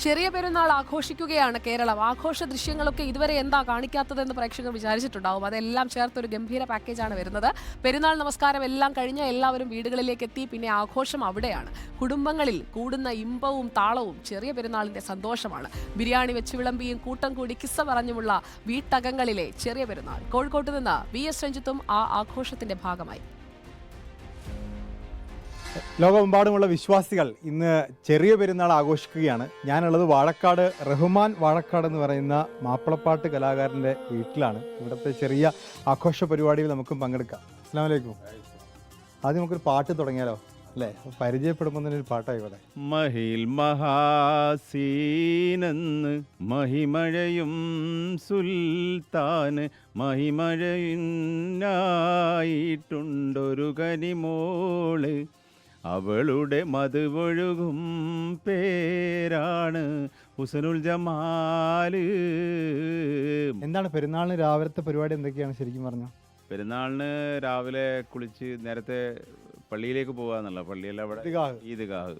ചെറിയ പെരുന്നാൾ ആഘോഷിക്കുകയാണ് കേരളം. ആഘോഷ ദൃശ്യങ്ങളൊക്കെ ഇതുവരെ എന്താ കാണിക്കാത്തതെന്ന് പ്രേക്ഷകർ വിചാരിച്ചിട്ടുണ്ടാവും. അതെല്ലാം ചേർത്തൊരു ഗംഭീര പാക്കേജാണ് വരുന്നത്. പെരുന്നാൾ നമസ്കാരം എല്ലാം കഴിഞ്ഞ് എല്ലാവരും വീടുകളിലേക്ക് എത്തി. പിന്നെ ആഘോഷം അവിടെയാണ്. കുടുംബങ്ങളിൽ കൂടുന്ന ഇമ്പവും താളവും ചെറിയ പെരുന്നാളിന്റെ സന്തോഷമാണ്. ബിരിയാണി വെച്ച് വിളമ്പിയും കൂട്ടം കൂടി കിസ്സ പറഞ്ഞുമുള്ള വീട്ടകങ്ങളിലെ ചെറിയ പെരുന്നാൾ. കോഴിക്കോട്ട് നിന്ന് VS രഞ്ജിത്തും ആ ആഘോഷത്തിന്റെ ഭാഗമായി. ലോകമെമ്പാടുമുള്ള വിശ്വാസികൾ ഇന്ന് ചെറിയ പെരുന്നാൾ ആഘോഷിക്കുകയാണ്. ഞാനുള്ളത് വാഴക്കാട്, റഹ്മാൻ വാഴക്കാട് എന്ന് പറയുന്ന മാപ്പിളപ്പാട്ട് കലാകാരൻ്റെ വീട്ടിലാണ്. ഇവിടുത്തെ ചെറിയ ആഘോഷ പരിപാടിയിൽ നമുക്കും പങ്കെടുക്കാം. അസ്സലാമു അലൈക്കും. ആദ്യം നമുക്കൊരു പാട്ട് തുടങ്ങിയാലോ അല്ലേ? പരിചയപ്പെടുമ്പോൾ തന്നെ ഒരു പാട്ടായിക്കോട്ടെ. മഹിൽ മഹാസീനെന്ന് മഹിമഴയും സുൽത്താന് മഹിമഴയുണ്ടായിട്ടുണ്ടൊരു കനിമോള്, അവളുടെ മധുവൊഴുകും പേരാണ് ഹുസനുൽ ജമാല്. എന്താണ് പെരുന്നാളിന് രാവിലത്തെ പരിപാടി എന്തൊക്കെയാണ് ശരിക്കും പറഞ്ഞാൽ? പെരുന്നാളിന് രാവിലെ കുളിച്ച് നേരത്തെ പള്ളിയിലേക്ക് പോകാന്നുള്ള പള്ളിയെല്ലാം അവിടെ ഈദ്ഗാഹ് ഈദ്ഗാഹ്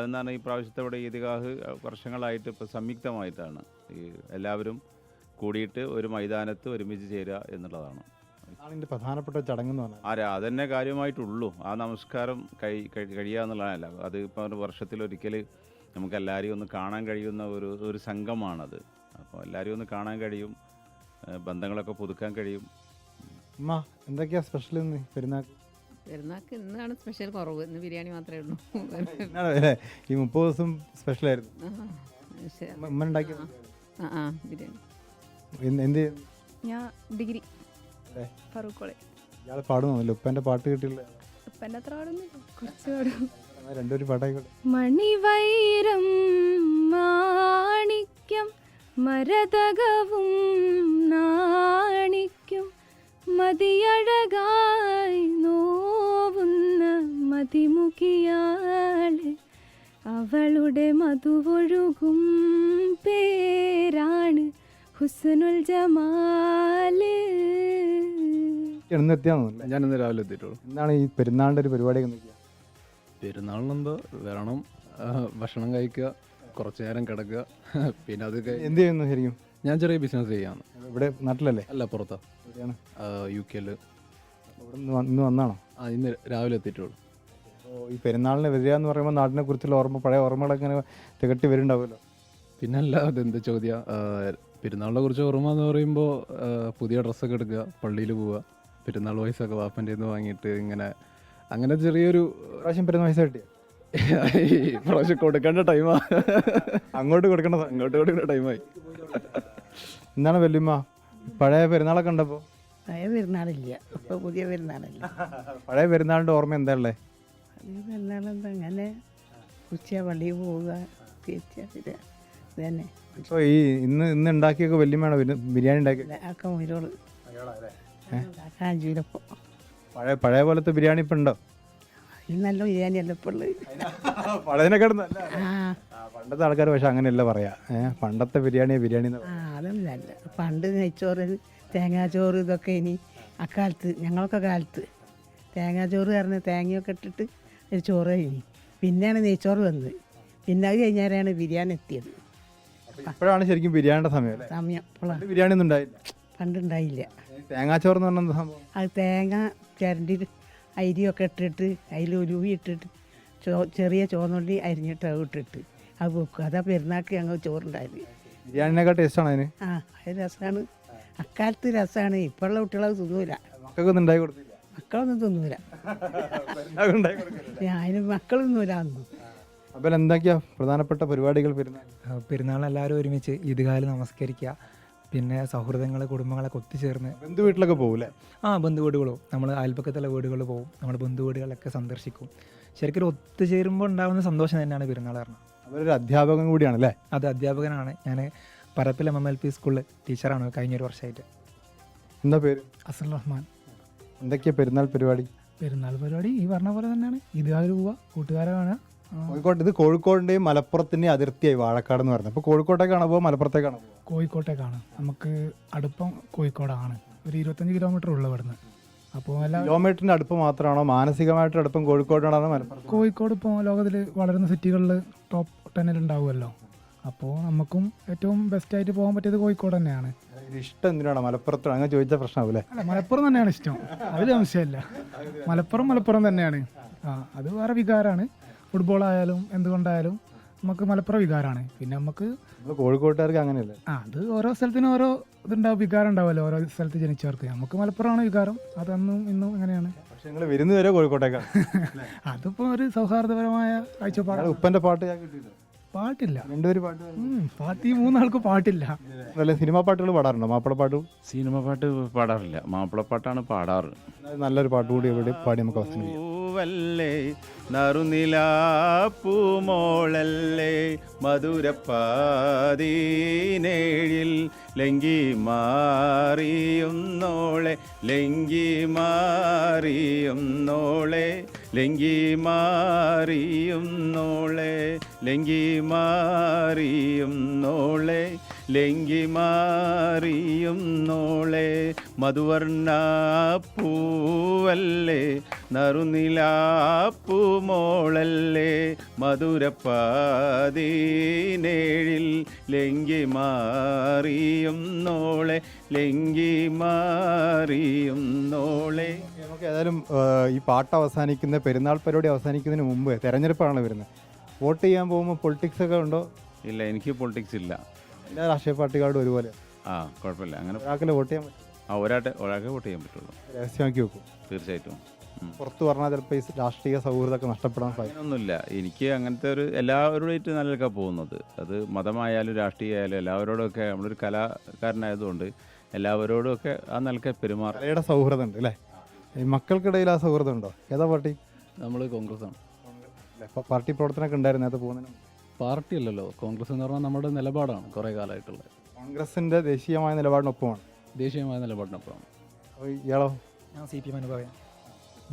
എന്ന് പറഞ്ഞാൽ ഈ പ്രാവശ്യത്തെ ഇവിടെ ഈദ്ഗാഹ് വർഷങ്ങളായിട്ട് ഇപ്പോൾ സംയുക്തമായിട്ടാണ് ഈ എല്ലാവരും കൂടിയിട്ട് ഒരു മൈതാനത്ത് ഒരുമിച്ച് ചേരുക എന്നുള്ളതാണ് ഇതിൻ്റെ പ്രധാനപ്പെട്ട ചടങ്ങെന്ന് പറഞ്ഞാൽ. അതന്നെ കാര്യമായിട്ടുള്ളൂ. ആ നമസ്കാരം കഴിയുക എന്നുള്ളതല്ല. അത് ഇപ്പോൾ വർഷത്തിലൊരിക്കൽ നമുക്ക് എല്ലാവരെയും ഒന്ന് കാണാൻ കഴിയുന്ന ഒരു സംഘമാണത്. അപ്പോൾ എല്ലാവരെയും ഒന്ന് കാണാൻ കഴിയും, ബന്ധങ്ങളൊക്കെ പുതുക്കാൻ കഴിയും. അമ്മ എന്തൊക്കെയാണ് സ്പെഷ്യൽ ഇന്ന് പെരുന്നാൾക്ക്? പെരുന്നാൾക്ക് ഇന്നാണ് സ്പെഷ്യൽ കുറവ്. ഇന്ന് ബിരിയാണി മാത്രമേ ഉള്ളൂ. ഈ 30 ദിവസം സ്പെഷ്യലായിരുന്നു. ഉമ്മ ഉണ്ടാക്കിയ ബിരിയാണി. എന്ത് ഞാൻ ഡിഗ്രി ഫറൂഖ് കോളേജ്. ഇയാൾ പാടുന്നല്ലോ. ഉപ്പൻ്റെ പാട്ട് കിട്ടിയില്ല. ഉപ്പൻ്റെ അത്ര പാടൊന്നുമില്ല, കുറച്ച് പാടും. രണ്ടൊരു പാട്ടായിക്കോട്ടെ. മണിവൈരം മാണിക്യം മരതകവും നാണിക്കും മതിയഴകായി നോവുന്ന മതിമുഖിയാള്, അവളുടെ മധുവൊഴുകും പേരാണ് ഹുസ്നുൽ ജമാല്. എന്നെത്തിയാന്നല്ലേ? ഞാനിന്ന് രാവിലെ എത്തിയിട്ടുള്ളൂ. എന്താണ് ഈ പെരുന്നാളിൻ്റെ ഒരു പരിപാടി എന്തൊക്കെയാണ്? പെരുന്നാളിനെന്തോ വരണം, ഭക്ഷണം കഴിക്കുക, കുറച്ച് നേരം കിടക്കുക, പിന്നെ അത് എന്ത് ചെയ്യുന്നു ശരിക്കും? ഞാൻ ചെറിയ ബിസിനസ് ചെയ്യാണ്. ഇവിടെ നാട്ടിലല്ലേ? അല്ല, പുറത്താ. UK. ഇവിടെ ഇന്ന് വന്നാണോ? ഇന്ന് രാവിലെ എത്തിയിട്ടുള്ളൂ. ഈ പെരുന്നാളിന് വരിക എന്ന് പറയുമ്പോൾ നാടിനെ കുറിച്ചുള്ള ഓർമ്മ, പഴയ ഓർമ്മകളൊക്കെ ഇങ്ങനെ തികട്ടി വരുന്നുണ്ടാവുമല്ലോ. പിന്നല്ല, അതെന്ത് ചോദ്യം. പെരുന്നാളിനെ കുറിച്ച് ഓർമ്മ എന്ന് പറയുമ്പോൾ പുതിയ ഡ്രസ്സൊക്കെ എടുക്കുക, പള്ളിയിൽ പോവുക, പെരുന്നാൾ പൈസയൊക്കെ വാപ്പൻ്റെ നിന്ന് വാങ്ങിയിട്ട് അങ്ങനെ ചെറിയൊരു പ്രാവശ്യം പെരുന്നാൾ പൈസ കിട്ടിയ പ്രാവശ്യം കൊടുക്കേണ്ട ടൈമാ. അങ്ങോട്ട് കൊടുക്കേണ്ട ടൈമായി. എന്താണ് വല്യമ്മ പഴയ പെരുന്നാളൊക്കെ ഉണ്ടപ്പോൾ? പഴയ പെരുന്നാളില്ല, ഇപ്പോൾ പുതിയ പെരുന്നാളല്ല. പഴയ പെരുന്നാളിൻ്റെ ഓർമ്മ എന്താ ഉള്ളത്? പഴയ പെരുന്നാളെന്താ അങ്ങനെ ഉച്ച പള്ളിയിൽ പോവുക, തിരിച്ച് ഇത് തന്നെ. ഇപ്പോൾ ഈ ഇന്ന് ഉണ്ടാക്കിയൊക്കെ വല്യമ്മയാണോ ബിരിയാണി ഉണ്ടാക്കി? ആക്കാൻ ഉയരോള് ആക്കാൻ അഞ്ചൂരപ്പോൾ. പഴയ പോലത്തെ ബിരിയാണി ഇപ്പം ഉണ്ടോ? ഇത് നല്ല ബിരിയാണി അല്ല ഇപ്പോൾ ഉള്ളത്. പഴയതിനെക്കാട്ടും നല്ല. പണ്ടത്തെ ആൾക്കാർ പക്ഷെ അങ്ങനെയല്ല പറയാ. പണ്ടത്തെ ബിരിയാണി അതൊന്നും അല്ല. പണ്ട് നെയ്ച്ചോറ്, തേങ്ങാച്ചോറ് ഇതൊക്കെ ഇനി അക്കാലത്ത് ഞങ്ങളൊക്കെ കാലത്ത് തേങ്ങാച്ചോറ് പറഞ്ഞ് തേങ്ങയൊക്കെ ഇട്ടിട്ട് ഒരു ചോറ് ഇനി പിന്നെയാണ് നെയ്ച്ചോറ് വന്നത്. പിന്നെ അത് കഴിഞ്ഞാലാണ് ബിരിയാണി എത്തിയത്. ഇപ്പോഴാണ് ശരിക്കും ബിരിയാണിയുടെ സമയം. ഇപ്പോഴാണ്. ബിരിയാണി ഒന്നും ഉണ്ടായില്ല, പണ്ടുണ്ടായില്ല. തേങ്ങാച്ചോറ് എന്ന് പറഞ്ഞ സംഭവം അത് തേങ്ങ ചിരണ്ടി അരിയൊക്കെ ഇട്ടിട്ട് അതിൽ ഉരുവി ഇട്ടിട്ട് ചെറിയ ചോന്നുള്ളി അരിഞ്ഞിട്ട് അത് ഇട്ടിട്ട് അത് വെക്കും. അതാ പെരുന്നാൾക്ക് ഞങ്ങൾ ചോറുണ്ടായത്. ബിരിയാണിനേക്കാൾ ടേസ്റ്റാണ് അതിന്. അത് രസമാണ്. അക്കാലത്ത് രസമാണ്. ഇപ്പോഴുള്ള കുട്ടികളത് തിന്നൂല. മക്കൾക്കൊന്നും ഉണ്ടാക്കി കൊടുത്തില്ല? മക്കളൊന്നും തിന്നൂല. അതിന് മക്കൾ തിന്നൂല ഒന്നും. അപ്പോൾ എന്തൊക്കെയാ പ്രധാനപ്പെട്ട പരിപാടികൾ പെരുന്നാൾ? പെരുന്നാളിനെല്ലാവരും ഒരുമിച്ച് ഈദ്ഗാഹിൽ നമസ്കരിക്കുക, പിന്നെ സൗഹൃദങ്ങളെ കുടുംബങ്ങളൊക്കെ ഒത്തുചേർന്ന് ബന്ധു വീട്ടിലൊക്കെ പോകൂലേ? ബന്ധു വീടുകളോ നമ്മൾ അയൽപ്പക്കത്തുള്ള വീടുകളിൽ പോകും, നമ്മുടെ ബന്ധു വീടുകളൊക്കെ സന്ദർശിക്കും. ശരിക്കും ഒത്തുചേരുമ്പോൾ ഉണ്ടാകുന്ന സന്തോഷം തന്നെയാണ് പെരുന്നാൾ കാരണം. അവരൊരു അധ്യാപകൻ കൂടിയാണല്ലേ? അത് അധ്യാപകനാണ്. ഞാൻ പരപ്പിൽ MMLP സ്കൂളിൽ ടീച്ചറാണ് കഴിഞ്ഞൊരു വർഷമായിട്ട്. എന്താ പേര്? അസൽ റഹ്മാൻ. എന്തൊക്കെയാ പെരുന്നാൾ പരിപാടി? പെരുന്നാൾ പരിപാടി ഈ പറഞ്ഞ പോലെ തന്നെയാണ്. ഈദ്ഗാഹിൽ പോവുക, കൂട്ടുകാരെ കാണുക. ഇത് കോഴിക്കോടിൻ്റെയും മലപ്പുറത്തിൻ്റെയും അതിർത്തിയായി വാഴക്കാട് എന്ന് പറയുന്നത്. അപ്പോൾ കോഴിക്കോട്ടേക്കാണോ പോകുക, മലപ്പുറത്തേക്കാണോ പോകുക? കോഴിക്കോട്ടേക്കാണ്. നമുക്ക് അടുപ്പം കോഴിക്കോടാണ്. ഒരു 25 കിലോമീറ്റർ ഉള്ള ഇവിടുന്ന്. അപ്പോൾ കിലോമീറ്ററിൻ്റെ അടുപ്പ് മാത്രമാണോ, മാനസികമായിട്ട് അടുപ്പം കോഴിക്കോടാണോ മലപ്പുറം? കോഴിക്കോട് ഇപ്പോൾ ലോകത്തിൽ വളരുന്ന സിറ്റികളിൽ ടെന്നിൽ ഉണ്ടാവുമല്ലോ. അപ്പോൾ നമുക്കും ഏറ്റവും ബെസ്റ്റായിട്ട് പോകാൻ പറ്റിയത് കോഴിക്കോട് തന്നെയാണ്. ഇഷ്ടം എന്തിനാണ് മലപ്പുറത്തോട് അങ്ങനെ ചോദിച്ച പ്രശ്നമാവില്ലേ? അല്ല, മലപ്പുറം തന്നെയാണ് ഇഷ്ടം, അതിൽ സംശയമില്ല. മലപ്പുറം തന്നെയാണ്. അത് വേറെ വികാരമാണ്. ഫുട്ബോളായാലും എന്തുകൊണ്ടായാലും നമുക്ക് മലപ്പുറം വികാരമാണ്. പിന്നെ നമുക്ക് കോഴിക്കോട്ടുകാർക്ക് അങ്ങനെയല്ലേ? അത് ഓരോ സ്ഥലത്തിനും ഓരോ ഇതുണ്ടാവും, വികാരം ഉണ്ടാവുമല്ലോ ഓരോ സ്ഥലത്ത് ജനിച്ചവർക്ക്. നമുക്ക് മലപ്പുറമാണ് വികാരം, അതൊന്നും ഇന്നും അങ്ങനെയാണ്. പക്ഷെ നിങ്ങൾ വരുന്നത് വരെ കോഴിക്കോട്ടേക്കാണ്. അതിപ്പോൾ ഒരു സൗഹാർദ്ദപരമായ കാഴ്ചപ്പാട്. ഉപ്പൻ്റെ പാട്ട് ഞാൻ കിട്ടിയില്ല. പാട്ടില്ല, രണ്ടുപേരും പാട്ട് പാട്ട് ഈ മൂന്നാൾക്ക് പാട്ടില്ല. നല്ല സിനിമാ പാട്ടുകൾ പാടാറുണ്ടോ? മാപ്പിളപ്പാട്ട് സിനിമ പാട്ട് പാടാറില്ല, മാപ്പിളപ്പാട്ടാണ് പാടാറ്. നല്ലൊരു പാട്ട് കൂടി ഇവിടെ പാടി നമുക്ക് അവസാനിപ്പിക്കാം. പൂവല്ലേ നറുനിലാപ്പൂമോളല്ലേ മധുരപ്പാതീനേഴിൽ ലങ്കി മാറിയുന്നോളെ ലങ്കി മാറിയുന്നോളെ ലങ്കി മാറിയുന്നോളെ ലങ്കി മാറിയുന്നോളെ ലങ്കി മാറിയുന്നോളെ മധുവർണ്ണ പൂവല്ലേ നറുനിലാപ്പൂമോളല്ലേ മധുരപ്പാതീനേഴിൽ ലങ്കി മാറിയുന്നോളെ ലങ്കി മാറിയുന്നോളെ. നമുക്ക് ഏതായാലും ഈ പാട്ട് അവസാനിക്കുന്ന പെരുന്നാൾ പരിപാടി അവസാനിക്കുന്നതിന് മുമ്പ് തെരഞ്ഞെടുപ്പാണല്ലോ വരുന്നത്. വോട്ട് ചെയ്യാൻ പോകുമ്പോൾ പൊളിറ്റിക്സ് ഒക്കെ ഉണ്ടോ? ഇല്ല, എനിക്ക് പൊളിറ്റിക്സ് ഇല്ല. എല്ലാ രാഷ്ട്രീയ പാർട്ടിക്കാർഡും ഒരുപോലെ കുഴപ്പമില്ല. അങ്ങനെ ഒരാൾക്കല്ലേ വോട്ട് ചെയ്യാൻ പറ്റും? ഒരാൾക്ക് വോട്ട് ചെയ്യാൻ പറ്റുള്ളൂ. രഹസ്യമാക്കി വെക്കും തീർച്ചയായിട്ടും. പുറത്ത് പറഞ്ഞാൽ ചിലപ്പോൾ ഈ രാഷ്ട്രീയ സൗഹൃദമൊക്കെ നഷ്ടപ്പെടാൻ സാധിക്കും. അങ്ങനെയൊന്നുമില്ല. എനിക്ക് അങ്ങനത്തെ എല്ലാവരോടായിട്ട് നല്ലതൊക്കെ പോകുന്നത്. അത് മതമായാലും രാഷ്ട്രീയമായാലും എല്ലാവരോടൊക്കെ നമ്മളൊരു കലാകാരനായതുകൊണ്ട് എല്ലാവരോടുമൊക്കെ ആ നിലക്കെ പെരുമാറും. കലയുടെ സൗഹൃദം ഉണ്ട് അല്ലേ? ഈ മക്കൾക്കിടയിൽ ആ സൗഹൃദം ഉണ്ടോ? ഏതാ പാർട്ടി? നമ്മൾ കോൺഗ്രസ് ആണ്. പാർട്ടി പ്രവർത്തനമൊക്കെ ഉണ്ടായിരുന്നു നേരത്തെ പോകുന്നതിന്? പാർട്ടി അല്ലല്ലോ, കോൺഗ്രസ് എന്ന് പറഞ്ഞാൽ നമ്മുടെ നിലപാടാണ് കുറേ കാലമായിട്ടുള്ളത്. കോൺഗ്രസിൻ്റെ ദേശീയമായ നിലപാടിനൊപ്പമാണ്. ദേശീയമായ നിലപാടിനൊപ്പമാണ്. അപ്പോൾ ഇയാളോ? ഞാൻ CPM അനുഭവിയാണ്.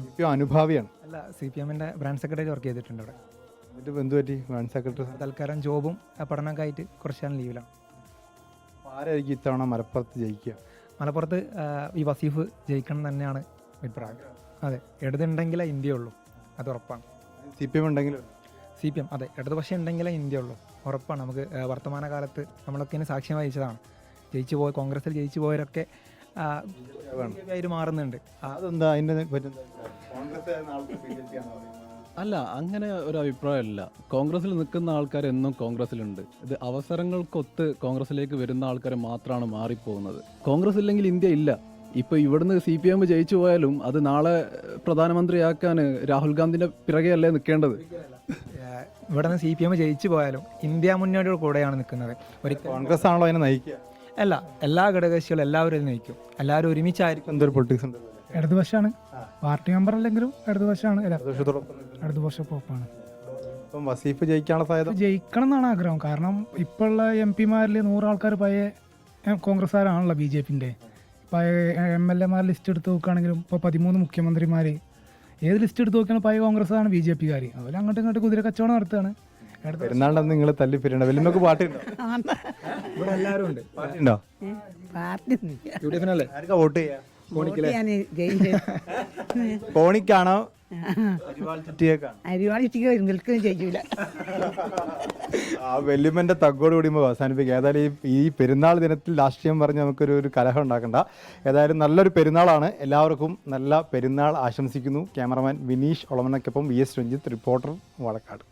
ഇപ്പോൾ അനുഭാവിയാണ്. അല്ല, CPMൻ്റെ ബ്രാഞ്ച് സെക്രട്ടറി വർക്ക് ചെയ്തിട്ടുണ്ട് അവിടെ. എന്നിട്ട് എന്ത് പറ്റി? ബ്രാഞ്ച് സെക്രട്ടറി തൽക്കാലം ജോബും പഠനമൊക്കെ ആയിട്ട് കുറച്ചാണ് ലീവിലാണ്. ആരായിരിക്കും ഇത്തവണ മലപ്പുറത്ത് ജയിക്കുക? മലപ്പുറത്ത് ഈ വസീഫ് ജയിക്കണം തന്നെയാണ് അഭിപ്രായം. അതെ, ഇടതുണ്ടെങ്കിലേ ഇന്ത്യ ഉള്ളൂ, അത് ഉറപ്പാണ്. CPM ഉണ്ടെങ്കിലും CPM അതെ, ഇടതുപക്ഷം ഉണ്ടെങ്കിലേ ഇന്ത്യ ഉള്ളൂ, ഉറപ്പാണ്. നമുക്ക് വർത്തമാന കാലത്ത് നമ്മളൊക്കെ ഇതിന് സാക്ഷ്യം വഹിച്ചതാണ്. കോൺഗ്രസിൽ ജയിച്ചു പോയവരൊക്കെ ആയിട്ട് മാറുന്നുണ്ട്. അതെന്താ അതിൻ്റെ അല്ല, അങ്ങനെ ഒരു അഭിപ്രായമല്ല. കോൺഗ്രസ്സിൽ നിൽക്കുന്ന ആൾക്കാർ എന്നും കോൺഗ്രസ്സിലുണ്ട്. ഇത് അവസരങ്ങൾക്കൊത്ത് കോൺഗ്രസ്സിലേക്ക് വരുന്ന ആൾക്കാർ മാത്രമാണ് മാറിപ്പോകുന്നത്. കോൺഗ്രസ് ഇല്ലെങ്കിൽ ഇന്ത്യ ഇല്ല. ഇപ്പോൾ ഇവിടുന്ന് CPM ജയിച്ചു പോയാലും അത് നാളെ പ്രധാനമന്ത്രിയാക്കാൻ രാഹുൽ ഗാന്ധിൻ്റെ പിറകെയല്ലേ നിൽക്കേണ്ടത്? ഇവിടെ നിന്ന് CPM ജയിച്ചു പോയാലും ഇന്ത്യ മുന്നണിയുടെ കൂടെയാണ് നിൽക്കുന്നത്. ഒരിക്കലും കോൺഗ്രസ് ആണല്ലോ അതിനെ നയിക്കുക? അല്ല, എല്ലാ ഘടകകക്ഷികളും എല്ലാവരും നയിക്കും, എല്ലാവരും ഒരുമിച്ചായിരിക്കും. എന്തൊരു പൊളിറ്റിക്സ് ഉണ്ട്? ഇടതുപക്ഷമാണ് പാർട്ടി മെമ്പർ അല്ലെങ്കിലും ഇടതുപക്ഷമാണ്, ഇടതുപക്ഷപ്പൊപ്പാണ്. ഇപ്പം വസീഫ് ജയിക്കാനുള്ള സാധ്യത? ജയിക്കണം എന്നാണ് ആഗ്രഹം. കാരണം ഇപ്പോൾ ഉള്ള MP-മാരിൽ 100 ആൾക്കാർ പഴയ കോൺഗ്രസ്സുകാരാണല്ലോ. BJPൻ്റെ പഴയ MLA-മാർ ലിസ്റ്റ് എടുത്ത് നോക്കുകയാണെങ്കിലും ഇപ്പോൾ 13 മുഖ്യമന്ത്രിമാർ ഏത് ലിസ്റ്റ് എടുത്ത് നോക്കിയാലും പഴയ കോൺഗ്രസ്സാണ് BJP-കാർ. അതുപോലെ അങ്ങോട്ടും ഇങ്ങോട്ട് കുതിര കച്ചവടം നടത്തുകയാണ്. പെരുന്നാളിന് നിങ്ങൾ തല്ലിപ്പിരണ്ട. വലിയമ്മക്ക് പാട്ടുണ്ടോ? ഇവിടെ എല്ലാവരും ഉണ്ട്. പാട്ടുണ്ടോ? പാർട്ടി UDF-നല്ലേ? ആർക്കാ വോട്ട് ചെയ്യാം? ജയിച്ചു കോണിക്കാണോ അരിവാൾ ചുറ്റിയേക്കാണോ? അരിവാൾ ചുറ്റിക്ക് നിൽക്കുകയും ചെയ്യൂല. ആ വെല്ലുമ്മൻ്റെ തഗ്ഗോട് കൂടിയുമ്പോൾ അവസാനിപ്പിക്കുക. ഏതായാലും ഈ പെരുന്നാൾ ദിനത്തിൽ രാഷ്ട്രീയം പറഞ്ഞ് നമുക്കൊരു കലഹം ഉണ്ടാക്കണ്ട. ഏതായാലും നല്ലൊരു പെരുന്നാളാണ്. എല്ലാവർക്കും നല്ല പെരുന്നാൾ ആശംസിക്കുന്നു. ക്യാമറമാൻ വിനീഷ് ഒളമനക്കൊപ്പം VS രഞ്ജിത്ത്, റിപ്പോർട്ടർ വാഴക്കാട്.